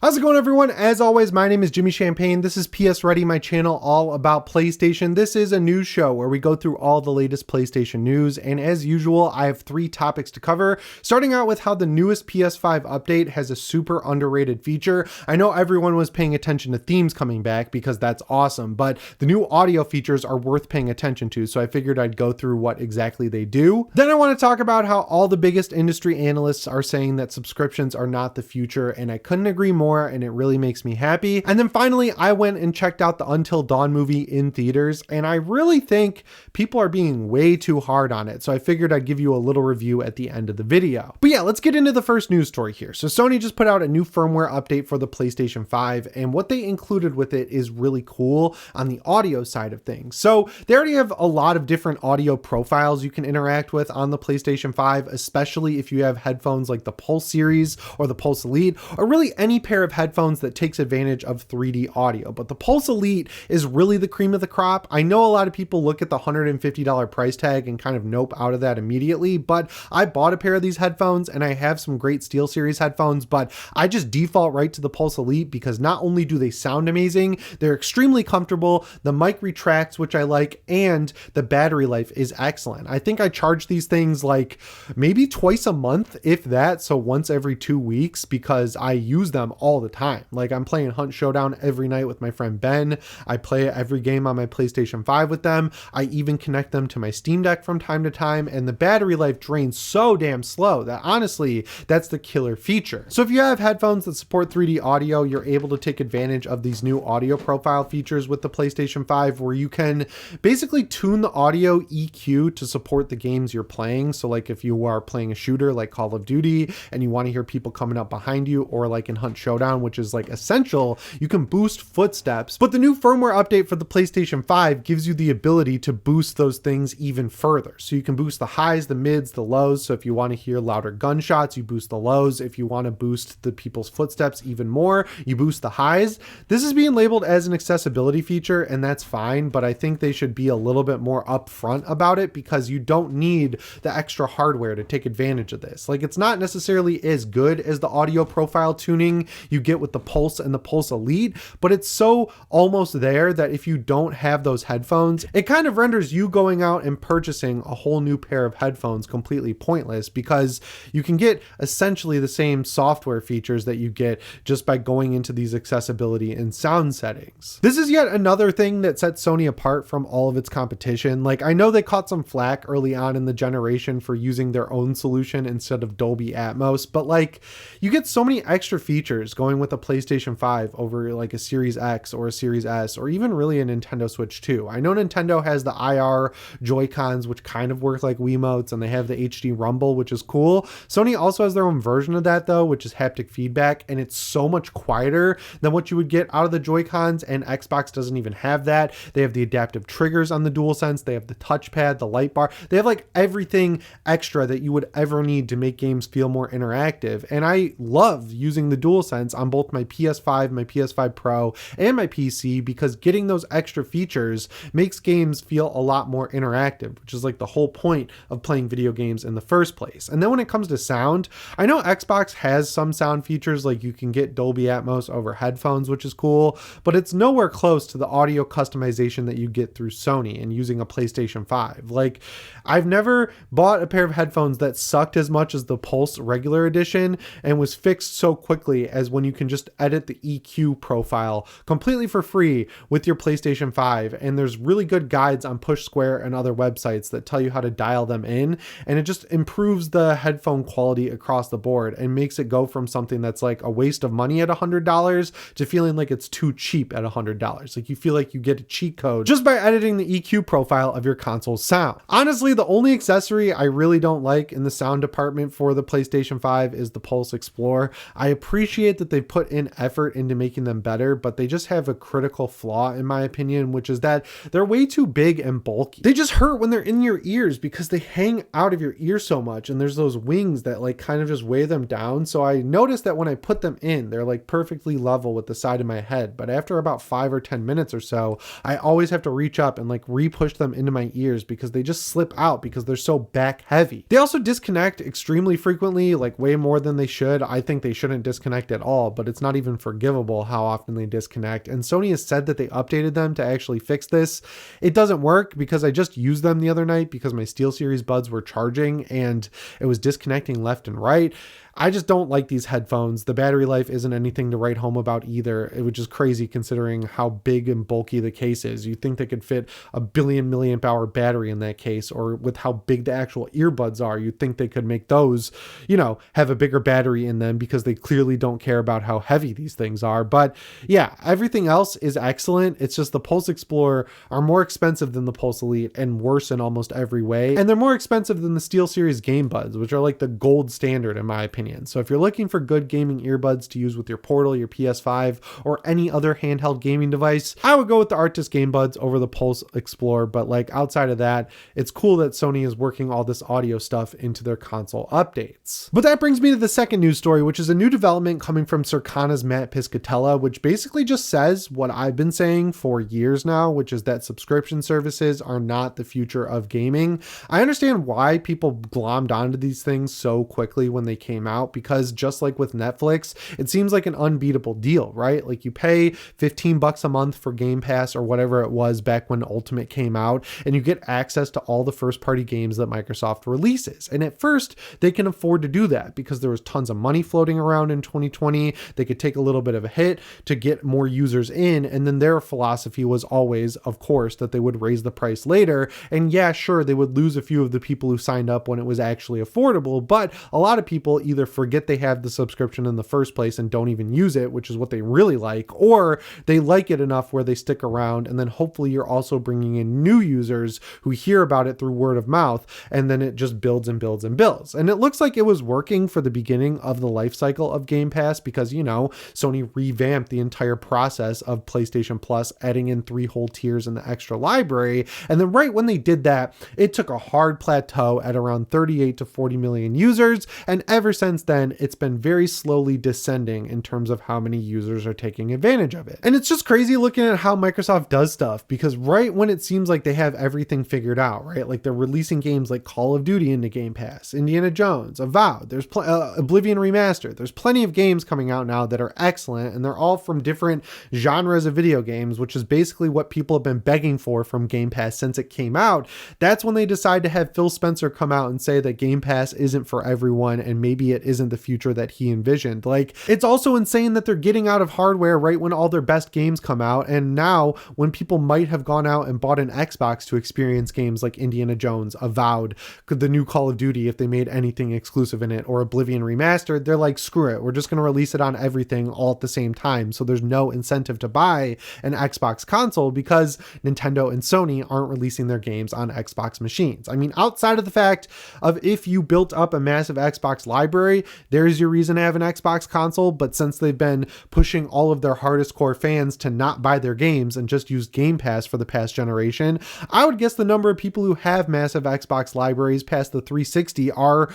How's it going, everyone? As always, my name is Jimmy Champagne. This is PSReady, my channel all about PlayStation. This is a news show where we go through all the latest PlayStation news, and as usual, I have 3 topics to cover, starting out with how the newest PS5 update has a super underrated feature. I know everyone was paying attention to themes coming back because that's awesome, but the new audio features are worth paying attention to, so I figured I'd go through what exactly they do. Then I want to talk about how all the biggest industry analysts are saying that subscriptions are not the future, and I couldn't agree more, and it really makes me happy. And then finally, I went and checked out the Until Dawn movie in theaters, and I really think people are being way too hard on it, so I figured I'd give you a little review at the end of the video. But yeah, let's get into the first news story here. So Sony just put out a new firmware update for the PlayStation 5, and what they included with it is really cool on the audio side of things. So they already have a lot of different audio profiles you can interact with on the PlayStation 5, especially if you have headphones like the Pulse series or the Pulse Elite, or really any pair of headphones that takes advantage of 3D audio. But the Pulse Elite is really the cream of the crop. I know a lot of people look at the $150 price tag and kind of nope out of that immediately, but I bought a pair of these headphones and I have some great SteelSeries headphones, but I just default right to the Pulse Elite because not only do they sound amazing, they're extremely comfortable, the mic retracts, which I like, and the battery life is excellent. I think I charge these things like maybe twice a month, if that, so once every 2 weeks, because I use them all the time. Like, I'm playing Hunt Showdown every night with my friend Ben. I play every game on my PlayStation 5 with them. I even connect them to my Steam Deck from time to time, and the battery life drains so damn slow that honestly, that's the killer feature. So if you have headphones that support 3D audio, you're able to take advantage of these new audio profile features with the PlayStation 5, where you can basically tune the audio EQ to support the games you're playing. So like if you are playing a shooter like Call of Duty and you want to hear people coming up behind you, or like in Hunt Showdown, which is like essential, you can boost footsteps. But the new firmware update for the PlayStation 5 gives you the ability to boost those things even further. So you can boost the highs, the mids, the lows. So if you want to hear louder gunshots, you boost the lows. If you want to boost the people's footsteps even more, you boost the highs. This is being labeled as an accessibility feature, and that's fine, but I think they should be a little bit more upfront about it because you don't need the extra hardware to take advantage of this. Like, it's not necessarily as good as the audio profile tuning you get with the Pulse and the Pulse Elite, but it's so almost there that if you don't have those headphones, it kind of renders you going out and purchasing a whole new pair of headphones completely pointless, because you can get essentially the same software features that you get just by going into these accessibility and sound settings. This is yet another thing that sets Sony apart from all of its competition. Like, I know they caught some flack early on in the generation for using their own solution instead of Dolby Atmos, but like, you get so many extra features going with a PlayStation 5 over like a Series X or a Series S, or even really a Nintendo Switch 2. I know Nintendo has the IR Joy-Cons, which kind of work like Wiimotes, and they have the HD Rumble, which is cool. Sony also has their own version of that though, which is haptic feedback, and it's so much quieter than what you would get out of the Joy-Cons, and Xbox doesn't even have that. They have the adaptive triggers on the DualSense, they have the touchpad, the light bar, they have like everything extra that you would ever need to make games feel more interactive, and I love using the DualSense on both my PS5, my PS5 Pro, and my PC, because getting those extra features makes games feel a lot more interactive, which is like the whole point of playing video games in the first place. And then when it comes to sound, I know Xbox has some sound features, like you can get Dolby Atmos over headphones, which is cool, but it's nowhere close to the audio customization that you get through Sony and using a PlayStation 5. Like, I've never bought a pair of headphones that sucked as much as the Pulse regular edition and was fixed so quickly as when you can just edit the EQ profile completely for free with your PlayStation 5. And there's really good guides on Push Square and other websites that tell you how to dial them in, and it just improves the headphone quality across the board and makes it go from something that's like a waste of money at $100 to feeling like it's too cheap at $100. Like, you feel like you get a cheat code just by editing the EQ profile of your console's sound. Honestly, the only accessory I really don't like in the sound department for the PlayStation 5 is the Pulse Explorer. I appreciate that they put in effort into making them better, but they just have a critical flaw in my opinion, which is that they're way too big and bulky. They just hurt when they're in your ears because they hang out of your ear so much, and there's those wings that like kind of just weigh them down. So I noticed that when I put them in, they're like perfectly level with the side of my head, but after about 5 or 10 minutes or so, I always have to reach up and like re-push them into my ears because they just slip out because they're so back heavy. They also disconnect extremely frequently, like way more than they should. I think they shouldn't disconnect at all, but it's not even forgivable how often they disconnect. And Sony has said that they updated them to actually fix this. It doesn't work because I just used them the other night because my SteelSeries buds were charging and it was disconnecting left and right. I just don't like these headphones. The battery life isn't anything to write home about either, which is crazy considering how big and bulky the case is. You'd think they could fit a billion milliamp hour battery in that case, or with how big the actual earbuds are, you'd think they could make those, have a bigger battery in them because they clearly don't care about how heavy these things are. But yeah, everything else is excellent. It's just the Pulse Explorer are more expensive than the Pulse Elite and worse in almost every way. And they're more expensive than the SteelSeries Game Buds, which are like the gold standard in my opinion. So if you're looking for good gaming earbuds to use with your Portal, your PS5, or any other handheld gaming device, I would go with the Arctis Game Buds over the Pulse Explorer. But like outside of that, it's cool that Sony is working all this audio stuff into their console updates. But that brings me to the second news story, which is a new development coming from Circana's Matt Piscatella, which basically just says what I've been saying for years now, which is that subscription services are not the future of gaming. I understand why people glommed onto these things so quickly when they came out, because just like with Netflix, it seems like an unbeatable deal, right? Like you pay $15 a month for Game Pass or whatever it was back when Ultimate came out, and you get access to all the first party games that Microsoft releases. And at first they can afford to do that because there was tons of money floating around in 2020. They could take a little bit of a hit to get more users in. And then their philosophy was always, of course, that they would raise the price later. And yeah, sure, they would lose a few of the people who signed up when it was actually affordable, but a lot of people either forget they have the subscription in the first place and don't even use it, which is what they really like, or they like it enough where they stick around, and then hopefully you're also bringing in new users who hear about it through word of mouth, and then it just builds and builds and builds. And it looks like it was working for the beginning of the life cycle of Game Pass because, Sony revamped the entire process of PlayStation Plus, adding in 3 whole tiers in the extra library. And then right when they did that, it took a hard plateau at around 38 to 40 million users, and ever since then, it's been very slowly descending in terms of how many users are taking advantage of it. And it's just crazy looking at how Microsoft does stuff, because right when it seems like they have everything figured out, right? Like they're releasing games like Call of Duty into Game Pass, Indiana Jones, Avowed, there's Oblivion Remastered. There's plenty of games coming out now that are excellent, and they're all from different genres of video games, which is basically what people have been begging for from Game Pass since it came out. That's when they decide to have Phil Spencer come out and say that Game Pass isn't for everyone, and maybe it isn't the future that he envisioned. Like, it's also insane that they're getting out of hardware right when all their best games come out, and now when people might have gone out and bought an Xbox to experience games like Indiana Jones, Avowed, the new Call of Duty, if they made anything exclusive in it, or Oblivion Remastered, they're like, screw it, we're just going to release it on everything all at the same time, so there's no incentive to buy an Xbox console because Nintendo and Sony aren't releasing their games on Xbox machines. I mean, outside of the fact of if you built up a massive Xbox library, there's your reason to have an Xbox console, but since they've been pushing all of their hardest core fans to not buy their games and just use Game Pass for the past generation, I would guess the number of people who have massive Xbox libraries past the 360 are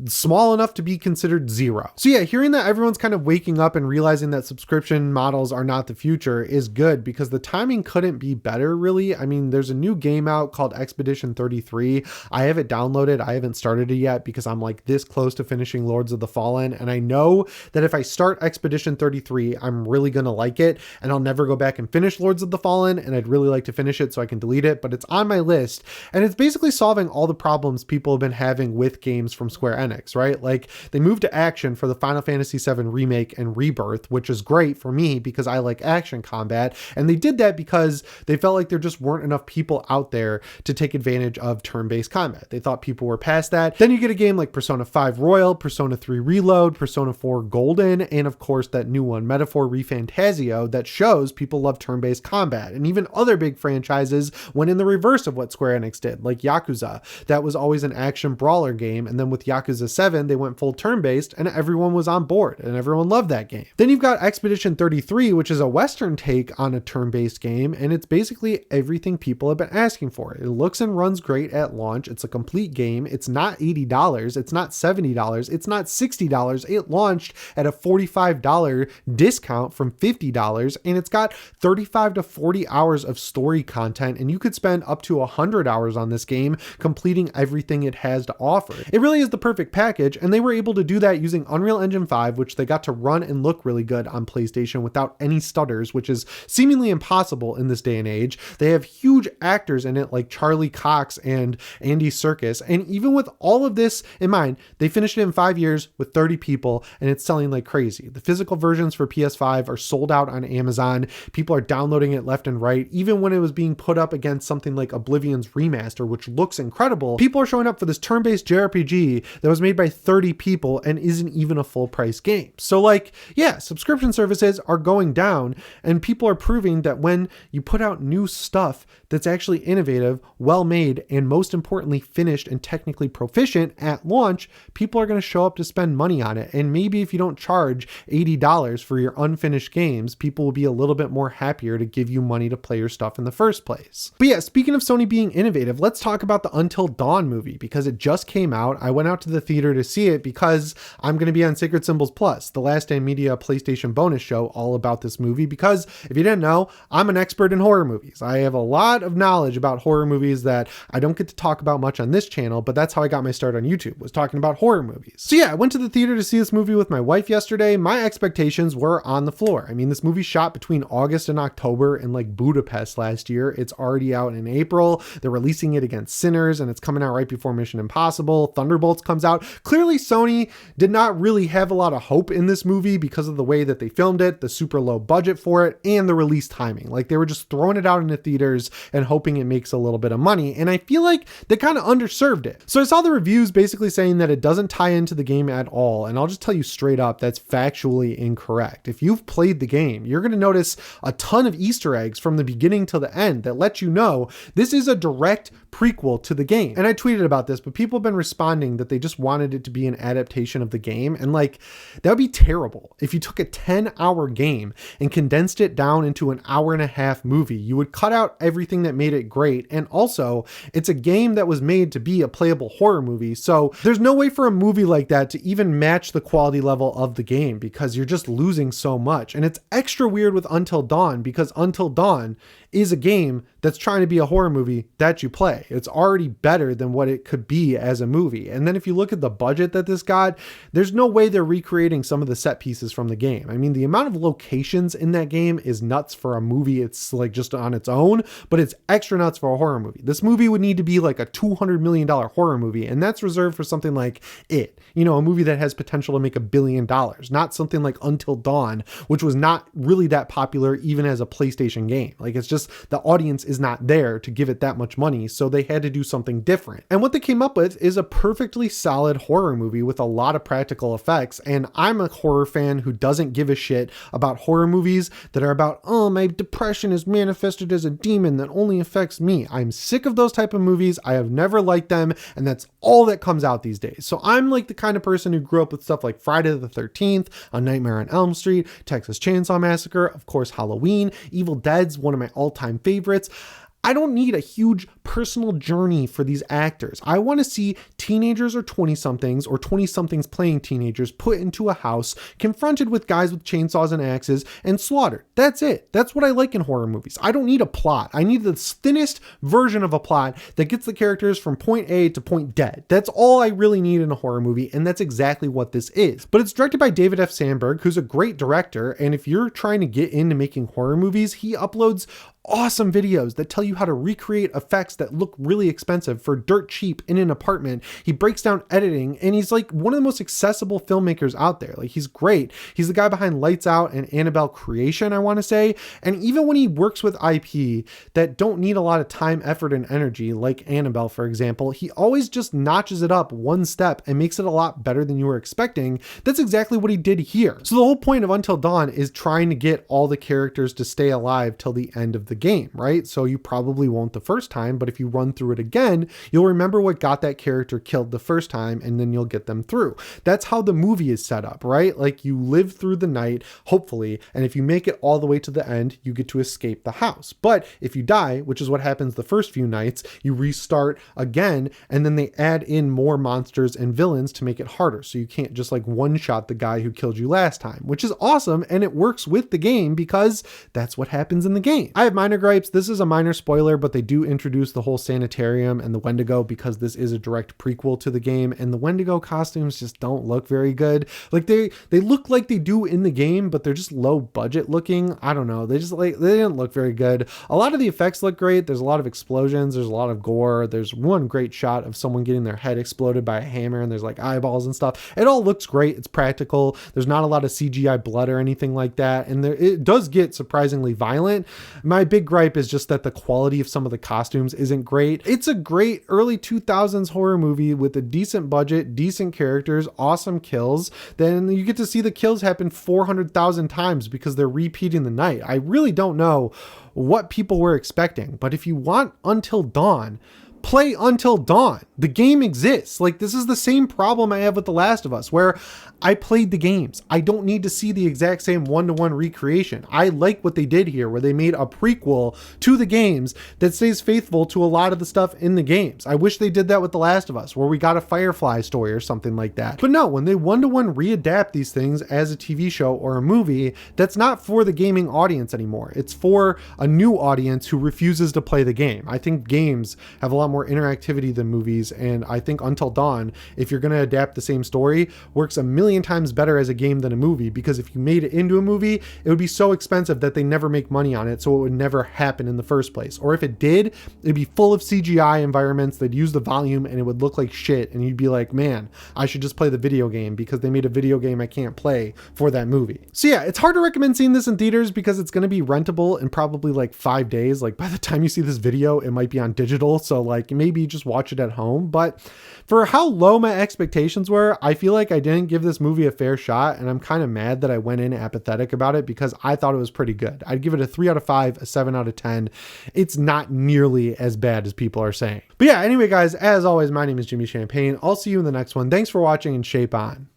small enough to be considered zero. So yeah, hearing that everyone's kind of waking up and realizing that subscription models are not the future is good, because the timing couldn't be better, really. I mean, there's a new game out called Expedition 33. I have it downloaded. I haven't started it yet because I'm like this close to finishing Lords of the Fallen, and I know that if I start Expedition 33, I'm really gonna like it, and I'll never go back and finish Lords of the Fallen, and I'd really like to finish it so I can delete it, but it's on my list, and it's basically solving all the problems people have been having with games from Square Enix, right? Like, they moved to action for the Final Fantasy VII Remake and Rebirth, which is great for me because I like action combat, and they did that because they felt like there just weren't enough people out there to take advantage of turn-based combat. They thought people were past that. Then you get a game like Persona 5 Royal, Persona 3 Reload, Persona 4 Golden, and of course that new one, Metaphor ReFantazio, that shows people love turn-based combat. And even other big franchises went in the reverse of what Square Enix did, like Yakuza. That was always an action brawler game, and then with Yakuza 7, they went full turn-based, and everyone was on board, and everyone loved that game. Then you've got Expedition 33, which is a Western take on a turn-based game, and it's basically everything people have been asking for. It looks and runs great at launch. It's a complete game. It's not $80. It's not $70. It's not not $60. It launched at a $45 discount from $50, and it's got 35 to 40 hours of story content, and you could spend up to 100 hours on this game completing everything it has to offer. It really is the perfect package, and they were able to do that using Unreal Engine 5, which they got to run and look really good on PlayStation without any stutters, which is seemingly impossible in this day and age. They have huge actors in it like Charlie Cox and Andy Serkis, and even with all of this in mind, they finished it in 5 years with 30 people, and it's selling like crazy. The physical versions for PS5 are sold out on Amazon. People are downloading it left and right. Even when it was being put up against something like Oblivion's remaster, which looks incredible, people are showing up for this turn-based JRPG that was made by 30 people and isn't even a full price game. So like, yeah, subscription services are going down, and people are proving that when you put out new stuff that's actually innovative, well made, and most importantly, finished and technically proficient at launch, people are going to show up to spend money on it. And maybe if you don't charge $80 for your unfinished games, people will be a little bit more happier to give you money to play your stuff in the first place. But yeah, speaking of Sony being innovative, let's talk about the Until Dawn movie, because it just came out. I went out to the theater to see it because I'm going to be on Sacred Symbols Plus, the Last Stand Media PlayStation bonus show all about this movie, because if you didn't know, I'm an expert in horror movies. I have a lot of knowledge about horror movies that I don't get to talk about much on this channel, but that's how I got my start on YouTube, was talking about horror movies. So yeah, I went to the theater to see this movie with my wife yesterday. My expectations were on the floor. I mean, this movie shot between August and October in like Budapest last year. It's already out in April. They're releasing it against Sinners, and it's coming out right before Mission Impossible. Thunderbolts comes out. Clearly, Sony did not really have a lot of hope in this movie because of the way that they filmed it, the super low budget for it, and the release timing. Like, they were just throwing it out into theaters and hoping it makes a little bit of money. And I feel like they kind of underserved it. So I saw the reviews basically saying that it doesn't tie into the game at all. And I'll just tell you straight up, that's factually incorrect. If you've played the game, you're going to notice a ton of Easter eggs from the beginning to the end that let you know this is a direct prequel to the game. And I tweeted about this, but people have been responding that they just wanted it to be an adaptation of the game. And like, that would be terrible. If you took a 10-hour game and condensed it down into an hour-and-a-half movie, you would cut out everything that made it great. And also, it's a game that was made to be a playable horror movie. So there's no way for a movie like that to even match the quality level of the game, because you're just losing so much. And it's extra weird with Until Dawn, because Until Dawn is a game that's trying to be a horror movie that you play. It's already better than what it could be as a movie. And then if you look at the budget that this got, there's no way they're recreating some of the set pieces from the game. I mean, the amount of locations in that game is nuts for a movie. It's like just on its own, but it's extra nuts for a horror movie. This movie would need to be like a $200 million horror movie, and that's reserved for something like It, you know, a movie that has potential to make $1 billion, not something like Until Dawn, which was not really that popular even as a PlayStation game. Like, it's just the audience is not there to give it that much money, so they had to do something different. And what they came up with is a perfectly solid horror movie with a lot of practical effects. And I'm a horror fan who doesn't give a shit about horror movies that are about, oh, my depression is manifested as a demon that only affects me. I'm sick of those type of movies. I have never liked them, and that's all that comes out these days. So I'm like the kind of person who grew up with stuff like Friday the 13th, A Nightmare on Elm Street, Texas Chainsaw Massacre, of course, Halloween, Evil Dead's one of my all-time favorites. I don't need a huge personal journey for these actors. I want to see teenagers or 20-somethings or 20-somethings playing teenagers put into a house, confronted with guys with chainsaws and axes, and slaughtered. That's it. That's what I like in horror movies. I don't need a plot. I need the thinnest version of a plot that gets the characters from point A to point dead. That's all I really need in a horror movie, and that's exactly what this is. But it's directed by David F. Sandberg, who's a great director, and if you're trying to get into making horror movies, he uploads awesome videos that tell you how to recreate effects that look really expensive for dirt cheap in an apartment. He breaks down editing, and he's like one of the most accessible filmmakers out there. Like, he's great. He's the guy behind Lights Out and Annabelle Creation, I want to say. And even when he works with IP that don't need a lot of time, effort, and energy, like Annabelle, for example, he always just notches it up one step and makes it a lot better than you were expecting. That's exactly what he did here. So the whole point of Until Dawn is trying to get all the characters to stay alive till the end of the the game, right? So you probably won't the first time, but if you run through it again, you'll remember what got that character killed the first time, and then you'll get them through. That's how the movie is set up, right? Like you live through the night, hopefully, and if you make it all the way to the end, you get to escape the house. But if you die, which is what happens the first few nights, you restart again, and then they add in more monsters and villains to make it harder. So you can't just like one-shot the guy who killed you last time, which is awesome, and it works with the game because that's what happens in the game. I have minor gripes. This is a minor spoiler, but they do introduce the whole sanitarium and the Wendigo because this is a direct prequel to the game, and the Wendigo costumes just don't look very good. Like they look like they do in the game, but they're just low budget looking. I don't know. They didn't look very good. A lot of the effects look great. There's a lot of explosions. There's a lot of gore. There's one great shot of someone getting their head exploded by a hammer, and there's like eyeballs and stuff. It all looks great. It's practical. There's not a lot of CGI blood or anything like that, and it does get surprisingly violent. My big gripe is just that the quality of some of the costumes isn't great. It's a great early 2000s horror movie with a decent budget, decent characters, awesome kills. Then you get to see the kills happen 400,000 times because they're repeating the night. I really don't know what people were expecting, but if you want Until Dawn, play Until Dawn. The game exists. Like, this is the same problem I have with The Last of Us, where I played the games. I don't need to see the exact same one-to-one recreation. I like what they did here, where they made a prequel to the games that stays faithful to a lot of the stuff in the games. I wish they did that with The Last of Us, where we got a Firefly story or something like that. But no, when they one-to-one readapt these things as a TV show or a movie, that's not for the gaming audience anymore. It's for a new audience who refuses to play the game. I think games have a lot more interactivity than movies, and I think Until Dawn, if you're going to adapt the same story, works a million times better as a game than a movie, because if you made it into a movie, it would be so expensive that they never make money on it, so it would never happen in the first place. Or if it did, it'd be full of CGI environments, they'd use the volume, and it would look like shit, and you'd be like, man, I should just play the video game because they made a video game I can't play for that movie. So yeah, it's hard to recommend seeing this in theaters because it's going to be rentable in probably like 5 days. Like by the time you see this video, it might be on digital, so like maybe just watch it at home. But for how low my expectations were, I feel like I didn't give this movie a fair shot, and I'm kind of mad that I went in apathetic about it because I thought it was pretty good. I'd give it a 3 out of 5, a 7 out of 10. It's not nearly as bad as people are saying. But yeah, anyway guys, as always, my name is Jimmy Champagne. I'll see you in the next one. Thanks for watching, and shape on.